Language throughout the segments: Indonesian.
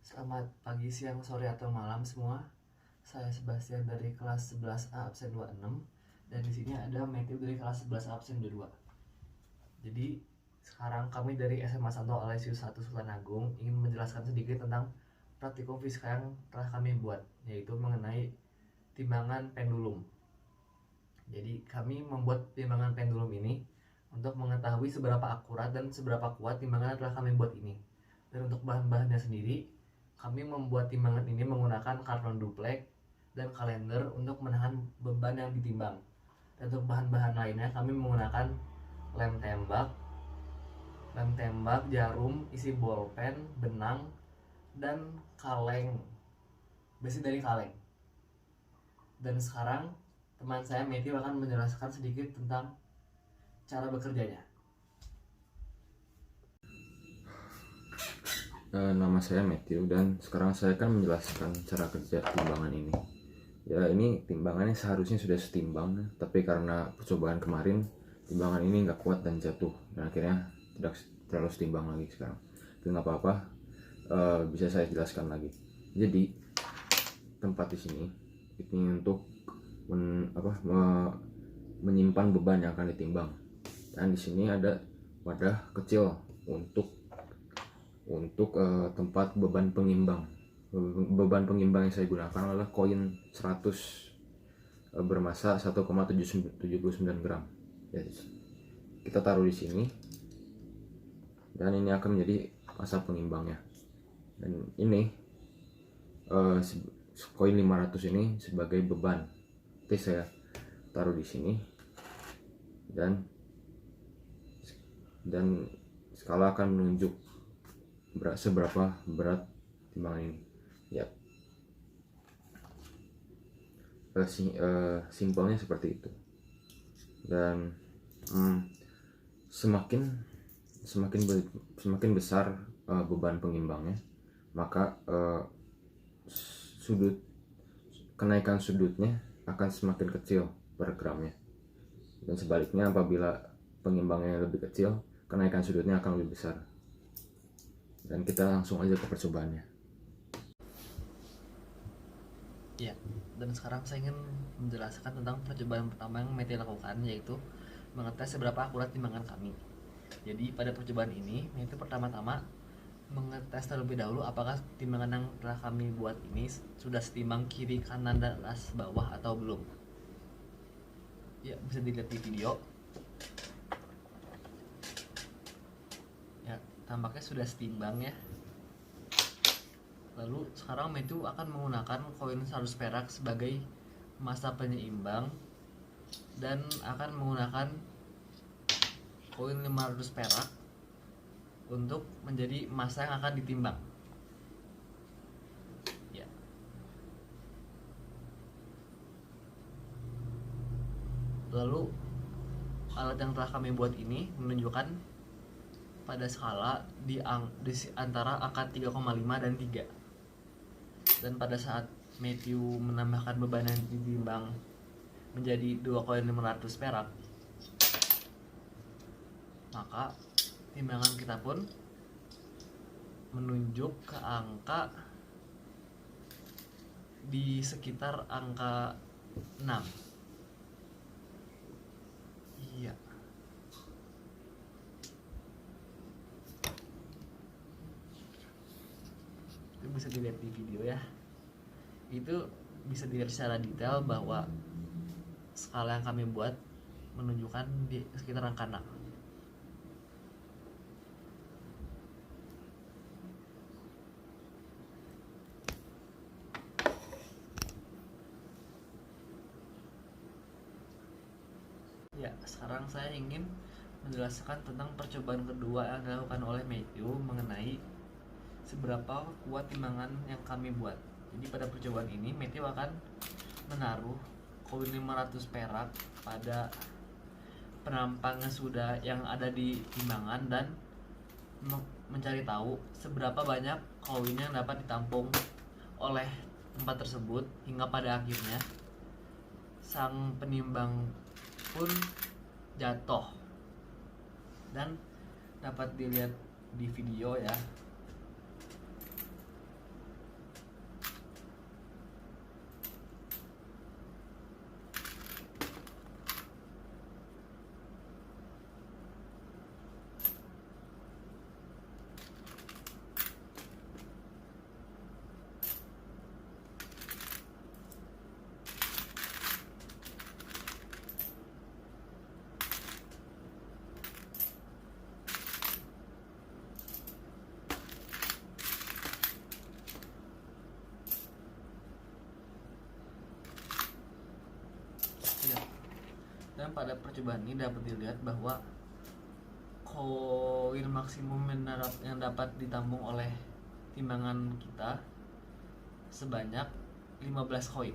Selamat pagi, siang, sore, atau malam semua. Saya Sebastian dari kelas 11A absen 26 dan di sini ada Matthew dari kelas 11A absen 22. Jadi sekarang kami dari SMA Santo Aloysius 1 Sultan Agung ingin menjelaskan sedikit tentang praktikum fisika yang telah kami buat, yaitu mengenai timbangan pendulum. Jadi kami membuat timbangan pendulum ini untuk mengetahui seberapa akurat dan seberapa kuat timbangan yang telah kami buat ini. Dan untuk bahan-bahannya sendiri, kami membuat timbangan ini menggunakan karton duplek dan kalender untuk menahan beban yang ditimbang. Dan untuk bahan-bahan lainnya kami menggunakan lem tembak, jarum, isi bolpen, benang, dan kaleng. Besi dari kaleng. Dan sekarang teman saya Matthew akan menjelaskan sedikit tentang cara bekerjanya. Nama saya Matthew dan sekarang saya akan menjelaskan cara kerja timbangan ini. Ya, ini timbangannya seharusnya sudah setimbang, tapi karena percobaan kemarin timbangan ini nggak kuat dan jatuh, dan akhirnya tidak terlalu setimbang lagi sekarang. Itu nggak apa-apa, bisa saya jelaskan lagi. Jadi tempat di sini ini untuk menyimpan beban yang akan ditimbang, dan di sini ada wadah kecil untuk tempat beban pengimbang. Beban pengimbang yang saya gunakan adalah koin 100 bermassa 1,79 gram. Ya, kita taruh di sini dan ini akan menjadi massa pengimbangnya. Dan ini koin 500 ini sebagai beban. Oke, saya taruh di sini dan skala akan menunjuk seberapa berat timbangan ini. Ya, simpelnya seperti itu. Dan semakin besar beban pengimbangnya, maka kenaikan sudutnya akan semakin kecil per gramnya. Dan sebaliknya, apabila pengimbangnya lebih kecil, kenaikan sudutnya akan lebih besar. Dan kita langsung aja ke percobaannya. Ya, dan sekarang saya ingin menjelaskan tentang percobaan pertama yang Matthew lakukan, yaitu mengetes seberapa akurat timbangan kami. Jadi pada percobaan ini, Matthew pertama-tama mengetes terlebih dahulu apakah timbangan yang telah kami buat ini sudah setimbang kiri, kanan, dan atas, bawah atau belum. Ya, bisa dilihat di video. Ya, tampaknya sudah setimbang ya. Lalu sekarang Matthew akan menggunakan koin 100 perak sebagai massa penyeimbang dan akan menggunakan koin 500 perak untuk menjadi massa yang akan ditimbang. Ya. Lalu alat yang telah kami buat ini menunjukkan pada skala di antara angka 3,5 dan 3. Dan pada saat Matthew menambahkan beban yang ditimbang menjadi 2 koin 500 perak, maka timbangan kita pun menunjuk ke angka di sekitar angka 6. Iya. Itu bisa dilihat di video ya. Itu bisa dilihat secara detail bahwa skala yang kami buat menunjukkan di sekitar angka 6. Ya, sekarang saya ingin menjelaskan tentang percobaan kedua yang dilakukan oleh Matthew mengenai seberapa kuat timbangan yang kami buat. Jadi pada percobaan ini Matthew akan menaruh koin 500 perak pada penampang sudah yang ada di timbangan dan mencari tahu seberapa banyak koin yang dapat ditampung oleh tempat tersebut, hingga pada akhirnya sang penimbang pun jatuh. Dan dapat dilihat di video ya. Dan pada percobaan ini dapat dilihat bahwa koin maksimum yang dapat ditampung oleh timbangan kita sebanyak 15 koin.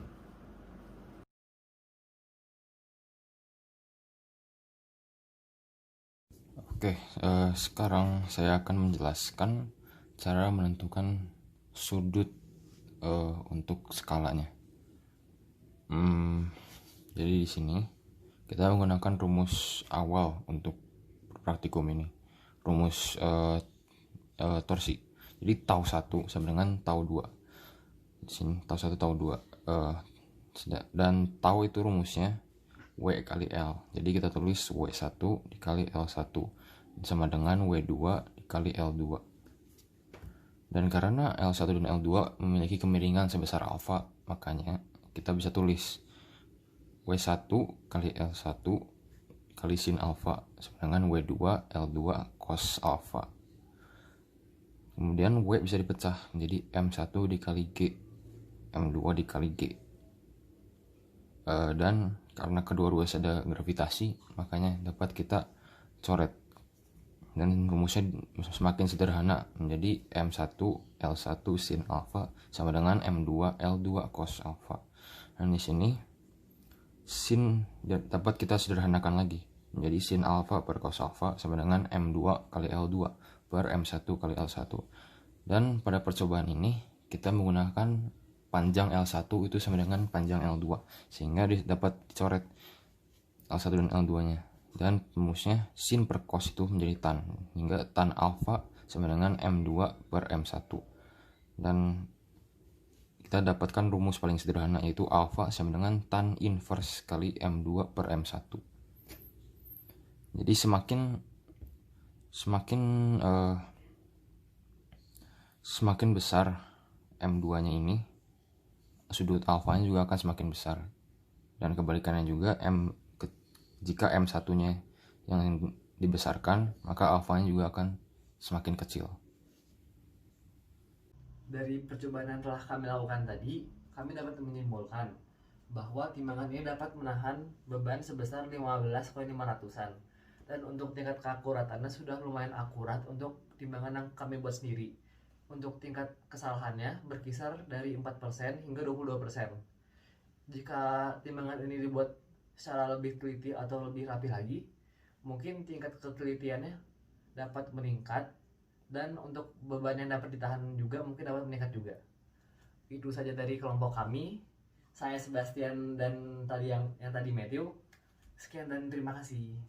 Oke, sekarang saya akan menjelaskan cara menentukan sudut untuk skalanya. Jadi di sini kita menggunakan rumus awal untuk praktikum ini, rumus torsi. Jadi tau 1 sama dengan tau 2. Di sini tau 1 tau 2. Dan tau itu rumusnya W kali L. Jadi kita tulis W1 dikali L1 sama dengan W2 dikali L2. Dan karena L1 dan L2 memiliki kemiringan sebesar alfa, makanya kita bisa tulis W1 kali L1 kali sin alfa sama dengan W2 L2 cos alfa. Kemudian W bisa dipecah menjadi M1 dikali G, M2 dikali G. Dan karena kedua ruas ada gravitasi, makanya dapat kita coret. Dan rumusnya semakin sederhana menjadi M1 L1 sin alfa sama dengan M2 L2 cos alfa. Dan di sini sin dapat kita sederhanakan lagi menjadi sin alfa per cos alfa sama dengan M2 kali L2 per M1 kali L1. Dan pada percobaan ini kita menggunakan panjang L1 itu sama dengan panjang L2, sehingga dapat dicoret L1 dan L2 nya. Dan rumusnya sin per cos itu menjadi tan, hingga tan alfa sama dengan M2 per M1. Dan kita dapatkan rumus paling sederhana, yaitu alfa sama dengan tan inverse kali M2 per M1. Jadi semakin besar M2 nya ini, sudut alfanya juga akan semakin besar. Dan kebalikannya juga, jika M1 nya yang dibesarkan, maka alfanya juga akan semakin kecil. Dari percobaan yang telah kami lakukan tadi, kami dapat menyimpulkan bahwa timbangan ini dapat menahan beban sebesar 15,500-an. Dan untuk tingkat keakuratannya sudah lumayan akurat untuk timbangan yang kami buat sendiri. Untuk tingkat kesalahannya berkisar dari 4% hingga 22%. Jika timbangan ini dibuat secara lebih teliti atau lebih rapi lagi, mungkin tingkat ketelitiannya dapat meningkat, dan untuk beban yang dapat ditahan juga mungkin dapat meningkat juga. Itu saja dari kelompok kami. Saya Sebastian dan tadi yang tadi Matthew. Sekian dan terima kasih.